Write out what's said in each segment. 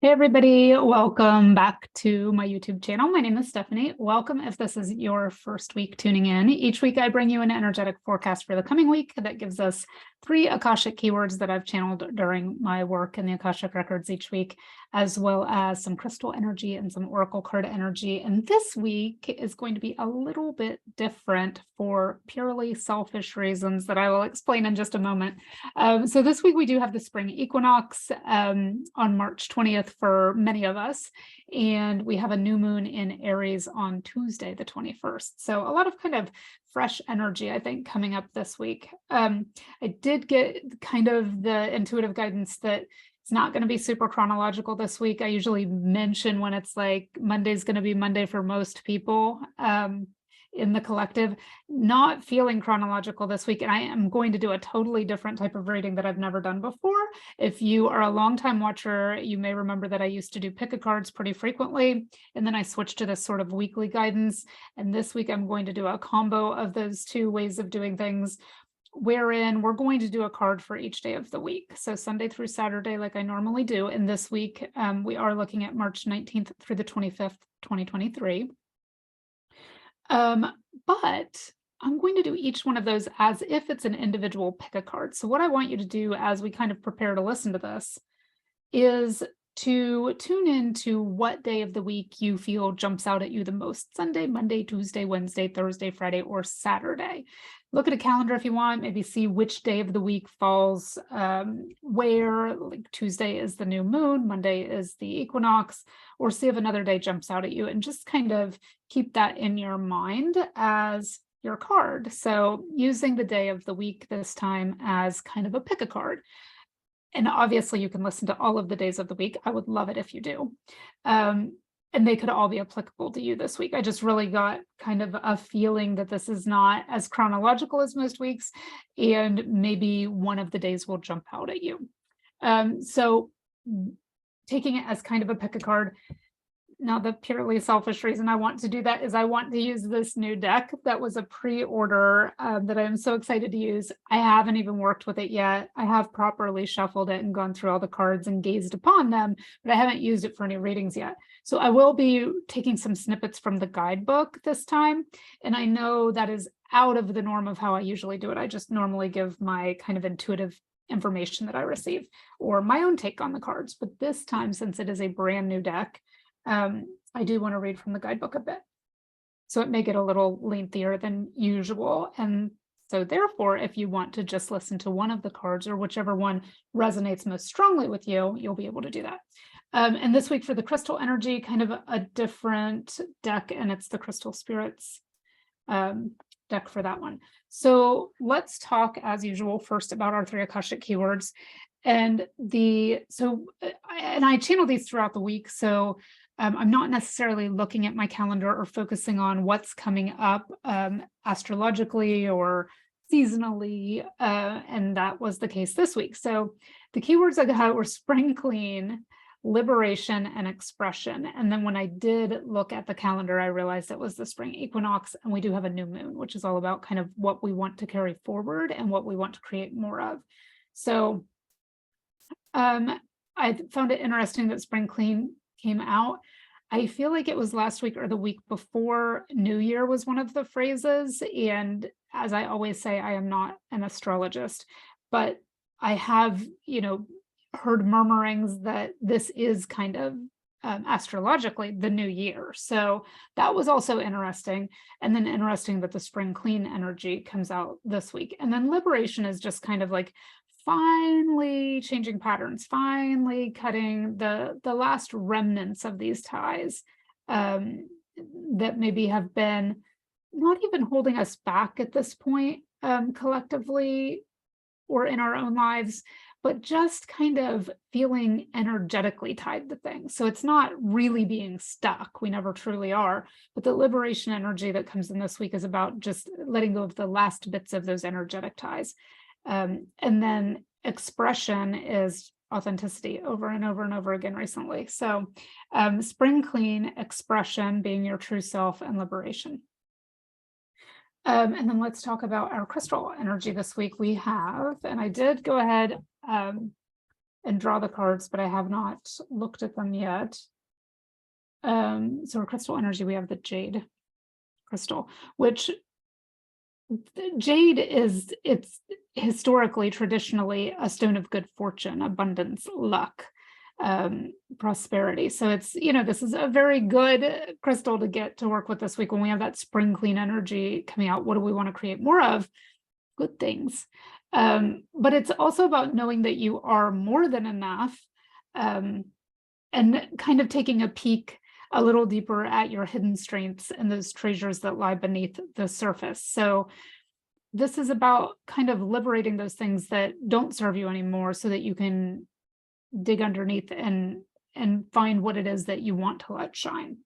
Hey everybody, welcome back to my YouTube channel. My name is Stephanie. Welcome if this is your first week tuning in. Each week I bring you an energetic forecast for the coming week that gives us 3 Akashic keywords that I've channeled during my work in the Akashic records each week, as well as some crystal energy and some oracle card energy. And this week is going to be a little bit different for purely selfish reasons that I will explain in just a moment. So this week we do have the spring equinox on March 20th for many of us, and we have a new moon in Aries on Tuesday, the 21st. So a lot of kind of fresh energy, I think, coming up this week. I did get kind of the intuitive guidance that it's not going to be super chronological this week. I usually mention when it's like Monday's going to be Monday for most people in the collective, not feeling chronological this week. And I am going to do a totally different type of reading that I've never done before. If you are a longtime watcher, you may remember that I used to do pick-a-cards pretty frequently, and then I switched to this sort of weekly guidance. And this week I'm going to do a combo of those two ways of doing things, wherein we're going to do a card for each day of the week. So Sunday through Saturday, like I normally do. And this week, we are looking at March 19th through the 25th, 2023. But I'm going to do each one of those as if it's an individual pick a card. So what I want you to do as we kind of prepare to listen to this is to tune in to what day of the week you feel jumps out at you the most: Sunday, Monday, Tuesday, Wednesday, Thursday, Friday, or Saturday. Look at a calendar if you want, maybe see which day of the week falls where. Like Tuesday is the new moon, Monday is the equinox, or see if another day jumps out at you, and just kind of keep that in your mind as your card. So using the day of the week this time as kind of a pick a card. And obviously you can listen to all of the days of the week. I would love it if you do. And they could all be applicable to you this week. I just really got kind of a feeling that this is not as chronological as most weeks, and maybe one of the days will jump out at you. So taking it as kind of a pick a card. Now, the purely selfish reason I want to do that is I want to use this new deck that was a pre-order that I am so excited to use. I haven't even worked with it yet. I have properly shuffled it and gone through all the cards and gazed upon them, but I haven't used it for any readings yet. So I will be taking some snippets from the guidebook this time. And I know that is out of the norm of how I usually do it. I just normally give my kind of intuitive information that I receive or my own take on the cards. But this time, since it is a brand new deck, I do want to read from the guidebook a bit. So it may get a little lengthier than usual. And so therefore, if you want to just listen to one of the cards or whichever one resonates most strongly with you, you'll be able to do that. And this week for the crystal energy, kind of a different deck, and it's the Crystal Spirits deck for that one. So let's talk as usual first about our 3 Akashic keywords. And I channel these throughout the week. So I'm not necessarily looking at my calendar or focusing on what's coming up astrologically or seasonally, and that was the case this week. So the keywords I got were spring clean, liberation, and expression. And then when I did look at the calendar, I realized it was the spring equinox, and we do have a new moon, which is all about kind of what we want to carry forward and what we want to create more of. So I found it interesting that spring clean came out. I feel like it was last week or the week before New Year was one of the phrases. And as I always say, I am not an astrologist, but I have, heard murmurings that this is kind of astrologically the new year. So that was also interesting. And then interesting that the spring clean energy comes out this week. And then liberation is just kind of like finally changing patterns, finally cutting the last remnants of these ties that maybe have been not even holding us back at this point collectively or in our own lives, but just kind of feeling energetically tied to things. So it's not really being stuck. We never truly are. But the liberation energy that comes in this week is about just letting go of the last bits of those energetic ties. And then expression is authenticity over and over and over again recently. So spring clean, expression, being your true self, and liberation. And then let's talk about our crystal energy this week. We have, and I did go ahead and draw the cards, but I have not looked at them yet. So our crystal energy, we have the jade crystal, which jade it's historically, traditionally a stone of good fortune, abundance, luck, prosperity. So it's, this is a very good crystal to get to work with this week when we have that spring clean energy coming out. What do we want to create more of? Good things. But it's also about knowing that you are more than enough, and kind of taking a peek a little deeper at your hidden strengths and those treasures that lie beneath the surface. So this is about kind of liberating those things that don't serve you anymore so that you can dig underneath and find what it is that you want to let shine.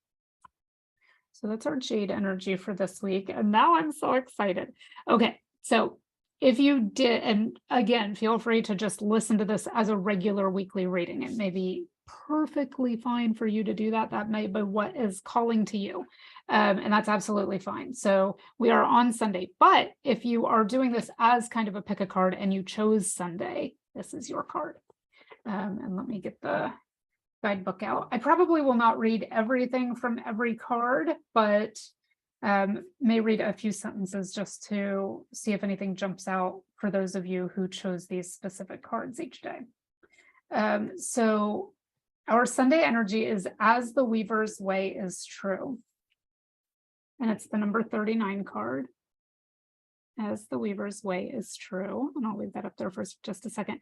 So that's our jade energy for this week. And now I'm so excited. Okay, so if you did, and again, feel free to just listen to this as a regular weekly reading. It may be perfectly fine for you to do that. That may be what is calling to you. And that's absolutely fine. So we are on Sunday, but if you are doing this as kind of a pick a card and you chose Sunday, this is your card. And let me get the guidebook out. I probably will not read everything from every card, but may read a few sentences just to see if anything jumps out for those of you who chose these specific cards each day. So our Sunday energy is as the weaver's way is true. And it's the number 39 card. As the weaver's way is true. And I'll leave that up there for just a second.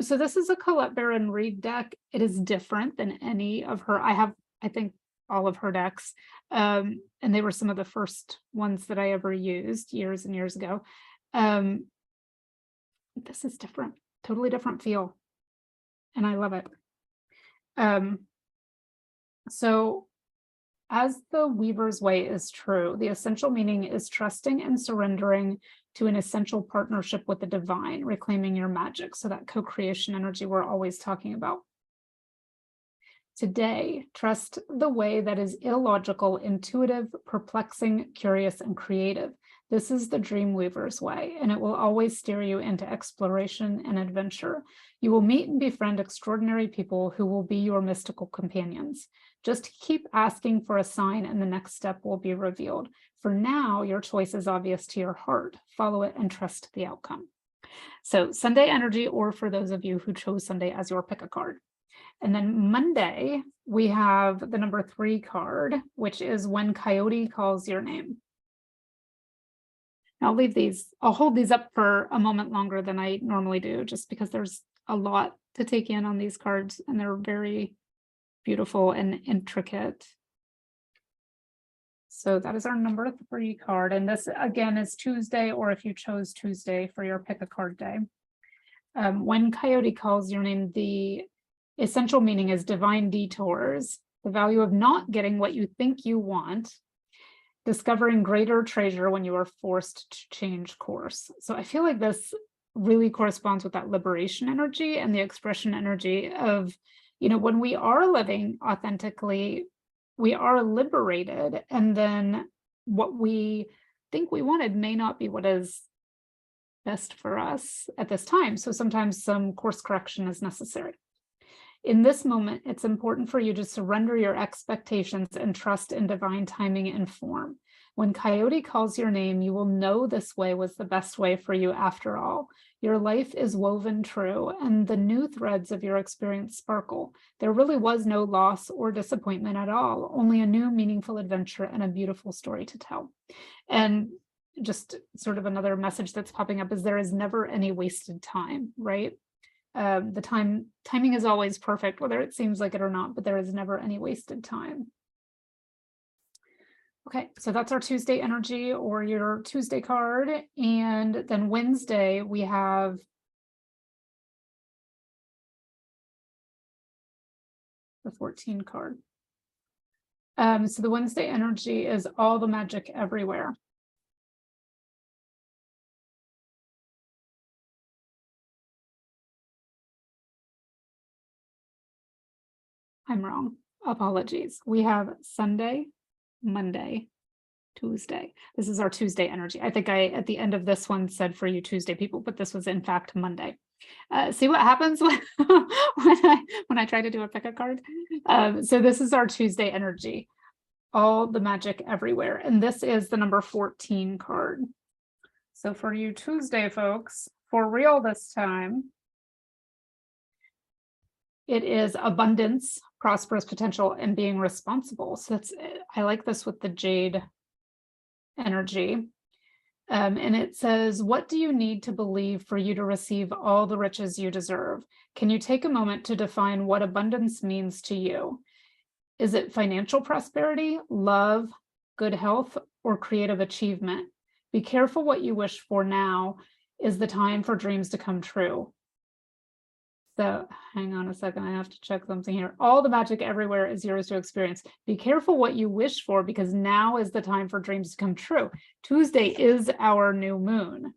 So this is a Colette Baron Reed deck. It is different than any of her. I have, I think, all of her decks. And they were some of the first ones that I ever used years and years ago. This is different, totally different feel. And I love it. So as the weaver's way is true, the essential meaning is trusting and surrendering to an essential partnership with the divine, reclaiming your magic. So that co-creation energy we're always talking about. Today, trust the way that is illogical, intuitive, perplexing, curious, and creative. This is the dream weaver's way, and it will always steer you into exploration and adventure. You will meet and befriend extraordinary people who will be your mystical companions. Just keep asking for a sign and the next step will be revealed. For now, your choice is obvious to your heart. Follow it and trust the outcome. So Sunday energy, or for those of you who chose Sunday as your pick a card. And then Monday, we have the number 3 card, which is when Coyote calls your name. Now I'll hold these up for a moment longer than I normally do, just because there's a lot to take in on these cards and they're very beautiful and intricate. So that is our number 3 card. And this again is Tuesday, or if you chose Tuesday for your pick a card day. When Coyote calls your name, the essential meaning is divine detours, the value of not getting what you think you want, discovering greater treasure when you are forced to change course. So I feel like this really corresponds with that liberation energy and the expression energy of, when we are living authentically, we are liberated, and then what we think we wanted may not be what is best for us at this time. So sometimes some course correction is necessary. In this moment, it's important for you to surrender your expectations and trust in divine timing and form. When Coyote calls your name, you will know this way was the best way for you after all. Your life is woven true, and the new threads of your experience sparkle. There really was no loss or disappointment at all, only a new meaningful adventure and a beautiful story to tell. And just sort of another message that's popping up is there is never any wasted time, right? The timing is always perfect, whether it seems like it or not, but there is never any wasted time. Okay, so that's our Tuesday energy, or your Tuesday card. And then Wednesday, we have the 14 card. So the Wednesday energy is all the magic everywhere. I'm wrong. Apologies. We have Sunday, Monday, Tuesday. This is our Tuesday energy. I think I, at the end of this one, said for you Tuesday people, but this was in fact Monday. See what happens when, when I try to do a pick a card. So this is our Tuesday energy, all the magic everywhere. And this is the number 14 card. So for you Tuesday folks, for real this time, it is abundance, prosperous potential, and being responsible. So I like this with the jade energy. And it says, what do you need to believe for you to receive all the riches you deserve? Can you take a moment to define what abundance means to you? Is it financial prosperity, love, good health, or creative achievement? Be careful what you wish for now is the time for dreams to come true. So hang on a second, I have to check something here. All the magic everywhere is yours to experience. Be careful what you wish for because now is the time for dreams to come true. Tuesday is our new moon.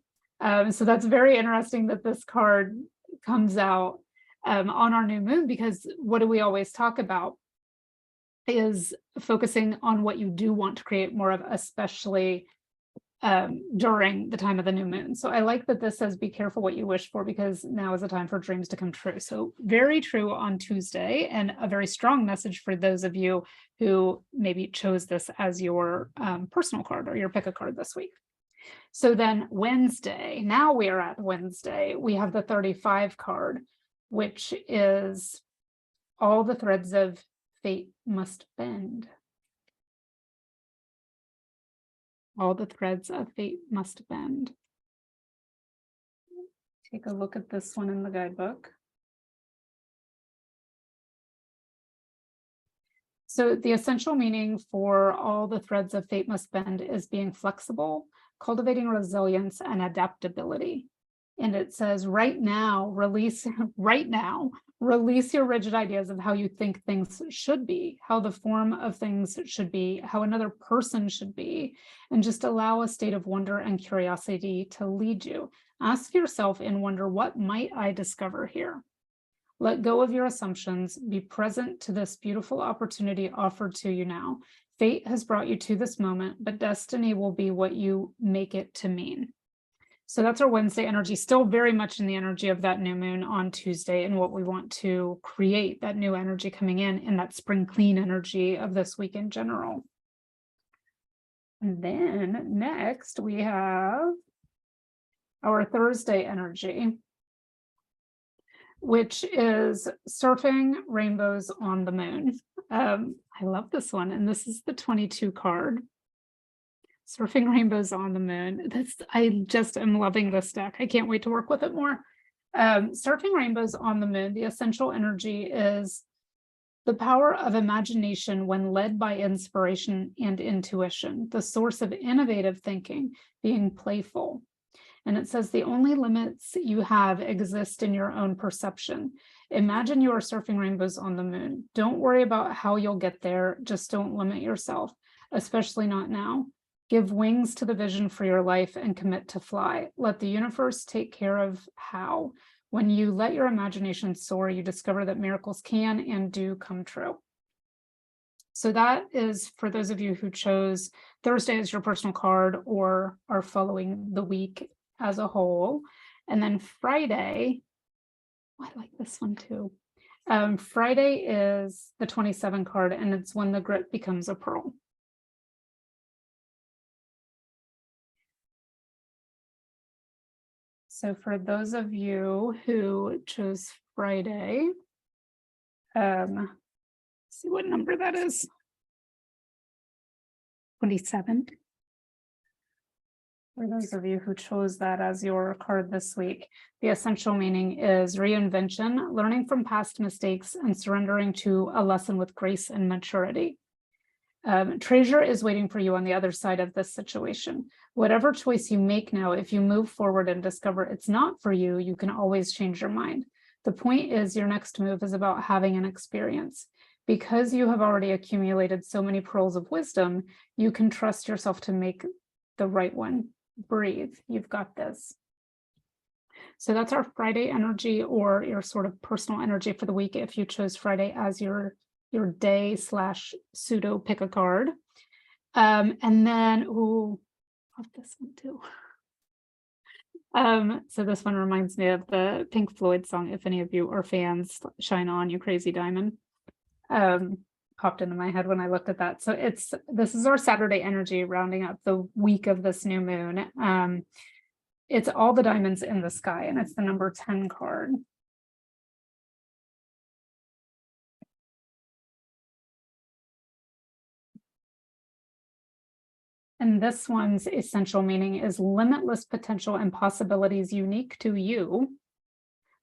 So that's very interesting that this card comes out on our new moon, because what do we always talk about is focusing on what you do want to create more of, especially during the time of the new moon. So I like that this says, be careful what you wish for because now is the time for dreams to come true. So very true on Tuesday, and a very strong message for those of you who maybe chose this as your personal card or your pick a card this week. So then Wednesday, now we are at Wednesday, we have the 35 card, which is all the threads of fate must bend. All the threads of fate must bend. Take a look at this one in the guidebook. So the essential meaning for all the threads of fate must bend is being flexible, cultivating resilience and adaptability. And it says right now, release your rigid ideas of how you think things should be, how the form of things should be, how another person should be, and just allow a state of wonder and curiosity to lead you. Ask yourself and wonder, what might I discover here? Let go of your assumptions, be present to this beautiful opportunity offered to you now. Fate has brought you to this moment, but destiny will be what you make it to mean. So that's our Wednesday energy, still very much in the energy of that new moon on Tuesday and what we want to create, that new energy coming in that spring clean energy of this week in general. And then next we have our Thursday energy, which is surfing rainbows on the moon. I love this one. And this is the 22 card. Surfing rainbows on the moon. I just am loving this deck. I can't wait to work with it more. Surfing rainbows on the moon, the essential energy is the power of imagination when led by inspiration and intuition, the source of innovative thinking, being playful. And it says the only limits you have exist in your own perception. Imagine you are surfing rainbows on the moon. Don't worry about how you'll get there. Just don't limit yourself, especially not now. Give wings to the vision for your life and commit to fly. Let the universe take care of how. When you let your imagination soar, you discover that miracles can and do come true. So that is for those of you who chose Thursday as your personal card or are following the week as a whole. And then Friday, I like this one too. Friday is the 27 card, and it's when the grit becomes a pearl. So for those of you who chose Friday, see what number that is. 27. For those of you who chose that as your card this week, the essential meaning is reinvention, learning from past mistakes, and surrendering to a lesson with grace and maturity. Treasure is waiting for you on the other side of this situation. Whatever choice you make now, if you move forward and discover it's not for you, you can always change your mind. The point is your next move is about having an experience. Because you have already accumulated so many pearls of wisdom, you can trust yourself to make the right one. Breathe, you've got this. So that's our Friday energy, or your sort of personal energy for the week if you chose Friday as your day / pseudo pick a card. And then, love this one too. So this one reminds me of the Pink Floyd song, if any of you are fans, Shine On, You Crazy Diamond. Um, Popped into my head when I looked at that. So this is our Saturday energy rounding up the week of this new moon. It's all the diamonds in the sky, and it's the number 10 card. And this one's essential meaning is limitless potential and possibilities unique to you.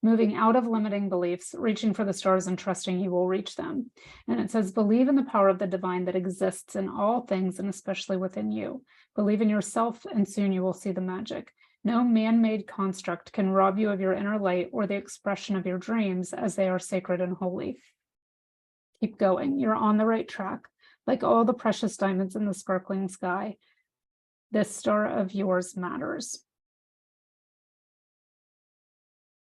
Moving out of limiting beliefs, reaching for the stars and trusting you will reach them. And it says, believe in the power of the divine that exists in all things and especially within you. Believe in yourself and soon you will see the magic. No man-made construct can rob you of your inner light or the expression of your dreams as they are sacred and holy. Keep going. You're on the right track. Like all the precious diamonds in the sparkling sky, this star of yours matters.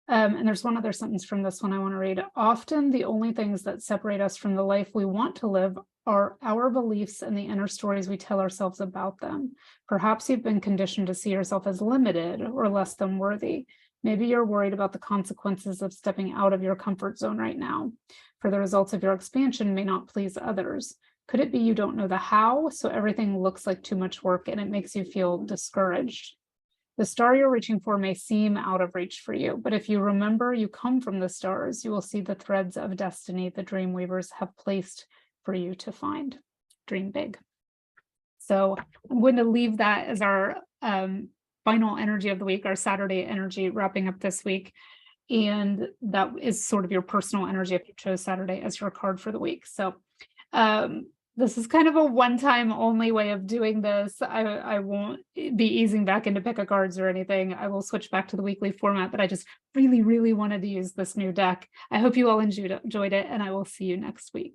And there's one other sentence from this one I want to read. Often the only things that separate us from the life we want to live are our beliefs and the inner stories we tell ourselves about them. Perhaps you've been conditioned to see yourself as limited or less than worthy. Maybe you're worried about the consequences of stepping out of your comfort zone right now, for the results of your expansion may not please others. Could it be you don't know the how, so everything looks like too much work and it makes you feel discouraged? The star you're reaching for may seem out of reach for you, but if you remember you come from the stars, you will see the threads of destiny the dream weavers have placed for you to find. Dream big. So I'm going to leave that as our final energy of the week, our Saturday energy wrapping up this week. And that is sort of your personal energy if you chose Saturday as your card for the week. So this is kind of a one-time only way of doing this. I won't be easing back into pick a cards or anything. I will switch back to the weekly format, but I just really, really wanted to use this new deck. I hope you all enjoyed it, and I will see you next week.